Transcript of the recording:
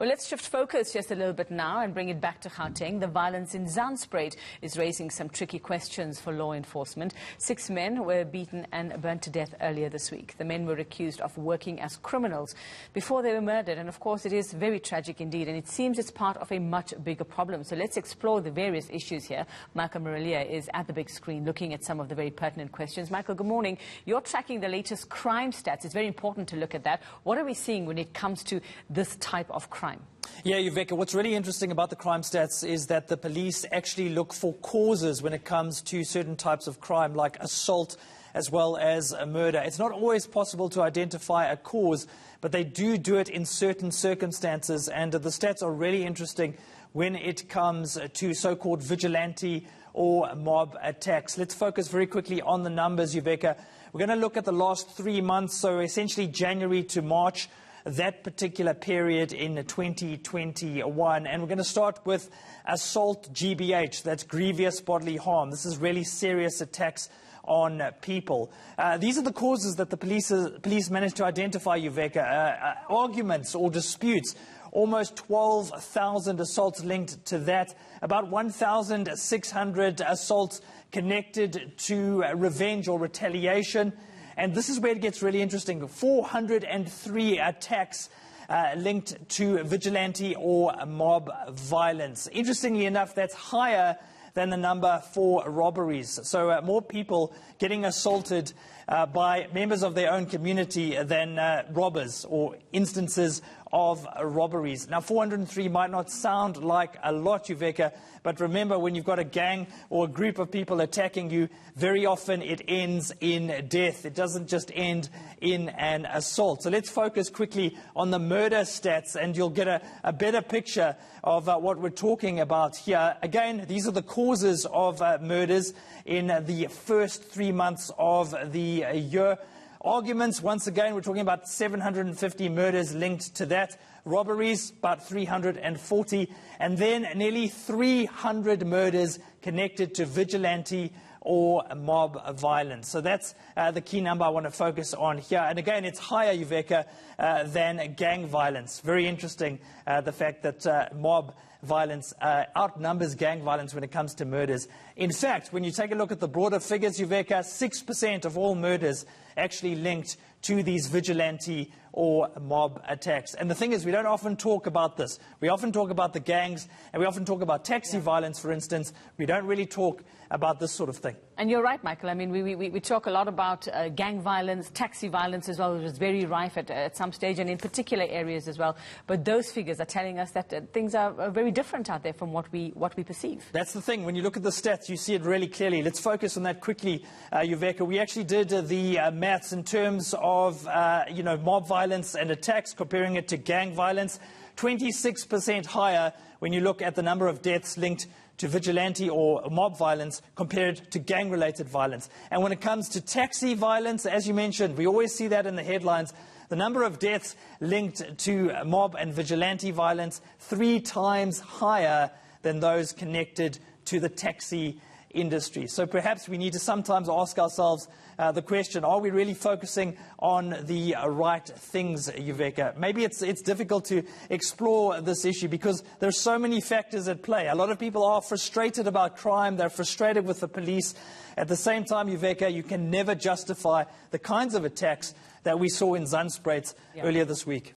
Well, let's shift focus just a little bit now and bring it back to Gauteng. The violence in Zandspruit is raising some tricky questions for law enforcement. 6 men were beaten and burnt to death earlier this week. The men were accused of working as criminals before they were murdered. And of course, it is very tragic indeed. And it seems it's part of a much bigger problem. So let's explore the various issues here. Michael Marillier is at the big screen looking at some of the very pertinent questions. Michael, good morning. You're tracking the latest crime stats. It's very important to look at that. What are we seeing when it comes to this type of crime? Yeah, Uveka, what's really interesting about the crime stats is that the police actually look for causes when it comes to certain types of crime, like assault as well as a murder. It's not always possible to identify a cause, but they do it in certain circumstances, and the stats are really interesting when it comes to so-called vigilante or mob attacks. Let's focus very quickly on the numbers, Uveka. We're going to look at the last 3 months, so essentially January to March, that particular period in 2021. And we're going to start with assault GBH, that's grievous bodily harm. This is really serious attacks on people. These are the causes that the police managed to identify, Uveka. Arguments or disputes. Almost 12,000 assaults linked to that. About 1,600 assaults connected to revenge or retaliation. And this is where it gets really interesting. 403 attacks linked to vigilante or mob violence. Interestingly enough, that's higher than the number for robberies. So more people getting assaulted by members of their own community than robbers or instances of robberies. Now, 403 might not sound like a lot, Uveka, but remember, when you've got a gang or a group of people attacking you, very often it ends in death. It doesn't just end in an assault. So let's focus quickly on the murder stats, and you'll get a better picture of what we're talking about here. Again, these are the causes of murders in the first 3 months of the year. Arguments, once again, we're talking about 750 murders linked to that. Robberies, about 340. And then nearly 300 murders connected to vigilante or mob violence. So that's the key number I want to focus on here. And again, it's higher, Uveka, than gang violence. Very interesting, the fact that mob violence outnumbers gang violence when it comes to murders. In fact, when you take a look at the broader figures, Uveka, 6% of all murders actually linked to these vigilante or mob attacks. And the thing is, we don't often talk about this. We often talk about the gangs, and we often talk about taxi violence, for instance. We don't really talk about this sort of thing. And you're right, Michael. I mean, we talk a lot about gang violence, taxi violence as well, which is very rife at some stage, and in particular areas as well. But those figures are telling us that things are very different out there from what we perceive. That's the thing. When you look at the stats, you see it really clearly. Let's focus on that quickly, Uveka. We actually did the maths in terms of, mob violence and attacks, comparing it to gang violence. 26% higher when you look at the number of deaths linked to vigilante or mob violence compared to gang-related violence. And when it comes to taxi violence, as you mentioned, we always see that in the headlines. The number of deaths linked to mob and vigilante violence, 3 times higher than those connected to the taxi industry. So perhaps we need to sometimes ask ourselves the question, are we really focusing on the right things, Uveka? Maybe it's difficult to explore this issue because there are so many factors at play. A lot of people are frustrated about crime. They're frustrated with the police. At the same time, Uveka, you can never justify the kinds of attacks that we saw in Zandspruit earlier this week.